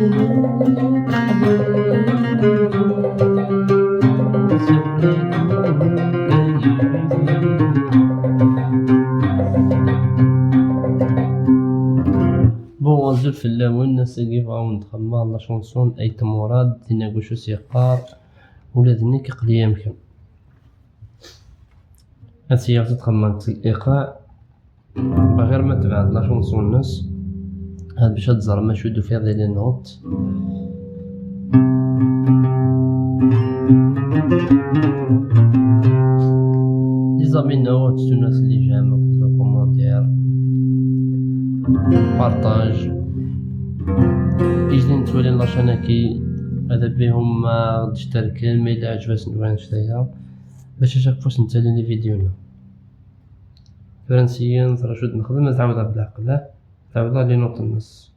بون نزول في اللون نسيقي فاون نتخمى لا شونسون ايت مراد دينا كوشو سيقار ولا ذنيك قليا مكان هاتي تتخمى الايقاع بغير ما تبعد لا شونسون الناس هاد باش تزر ما شودو فيها ديال النوت لي زامي نوت الناس اللي جامع كتبوا كومونتير بارطاج يجي نتولي لاشين كي هذا بهم ما غاديش تركل ما الا عجبك نبغي نشتيها باش شاك فاش نتالي لي فيديونا فرنسيا نصرا شود نخدم نتعاودها بالعقل لا تعاودها لي نوت النص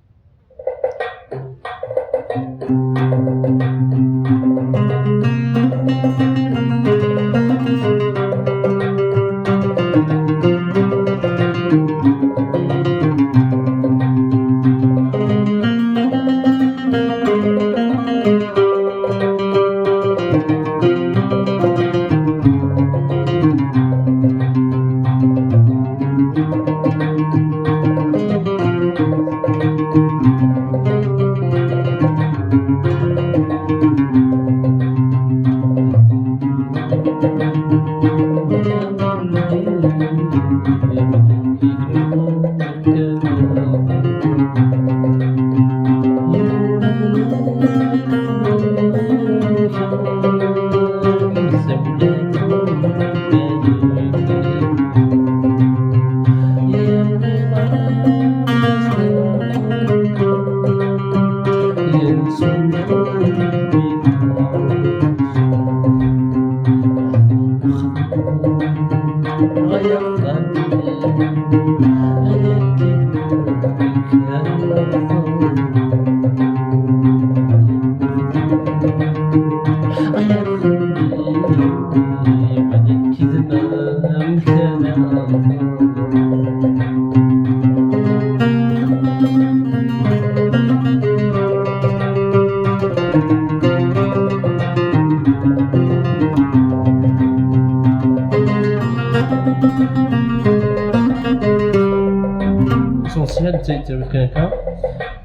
اسونسيال تيتر كاكا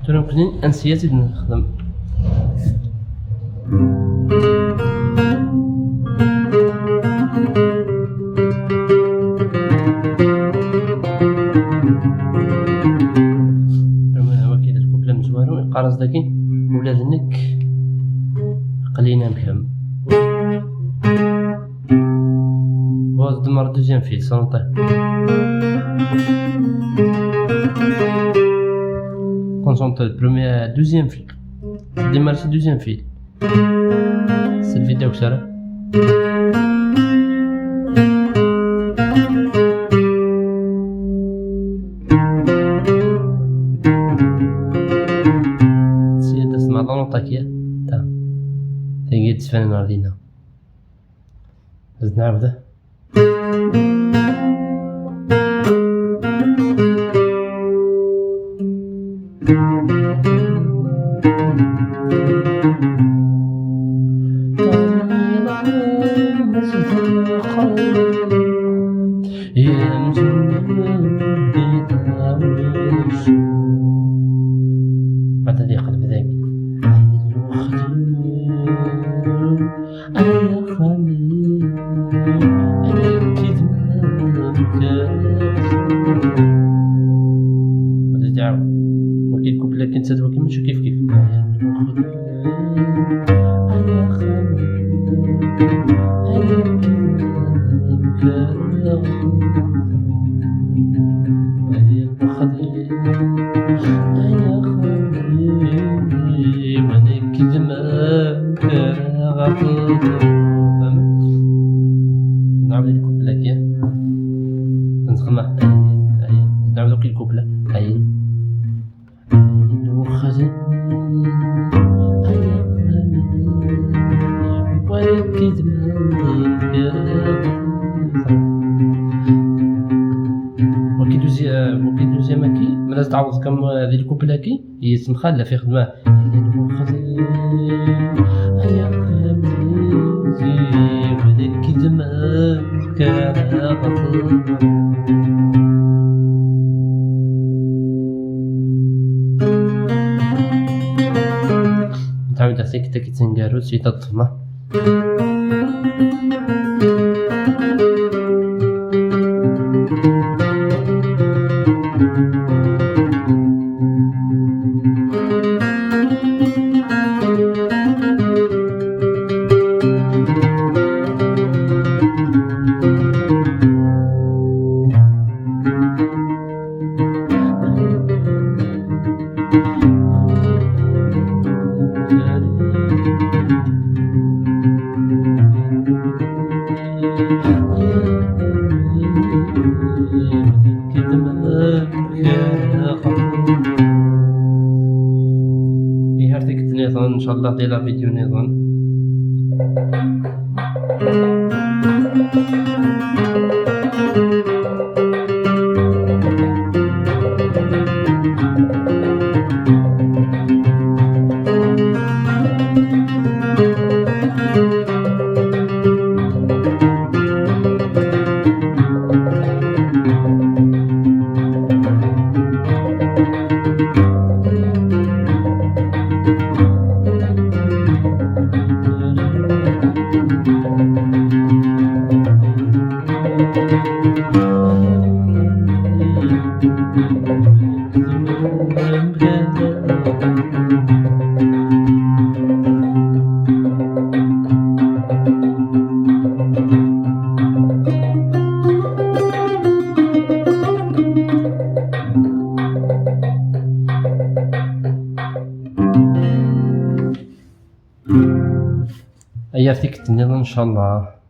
تنقني انسياتي نخدم قارص داكي ولاد نك قلينا مكم واز دمر دوزيام فيل سونطي كونسونطي البروميير دوزيام فيل ديمارسي دوزيام فيل سي الفيديو كسره تيجي تسفن ناردينا زدنا عبده بعد هذه قلب ذاك أنا خميل أنا كذبك هذا تعاود وكيف كوبلا كنت تدوى كيما شو كيف أنا خميل أنا كذبك وهي المخدر أنا خميل وأنا كذبك فهمت؟ نعاود الكوبلا كيا نتخمع نعاودو كي الكوبلا عين وخزن وأكيد وكي دوزيام كي ملا لازم تعوض كم هذه الكوبلاكي هي تمخلة في خدمة المخزي يا خميزي ولك دمك على غفور تعود عسيك تاكي تنقارو سيتا الطفمة هارتيك نظام ان شاء الله ديال فيديو نظام أيا فيك النظام إن شاء الله.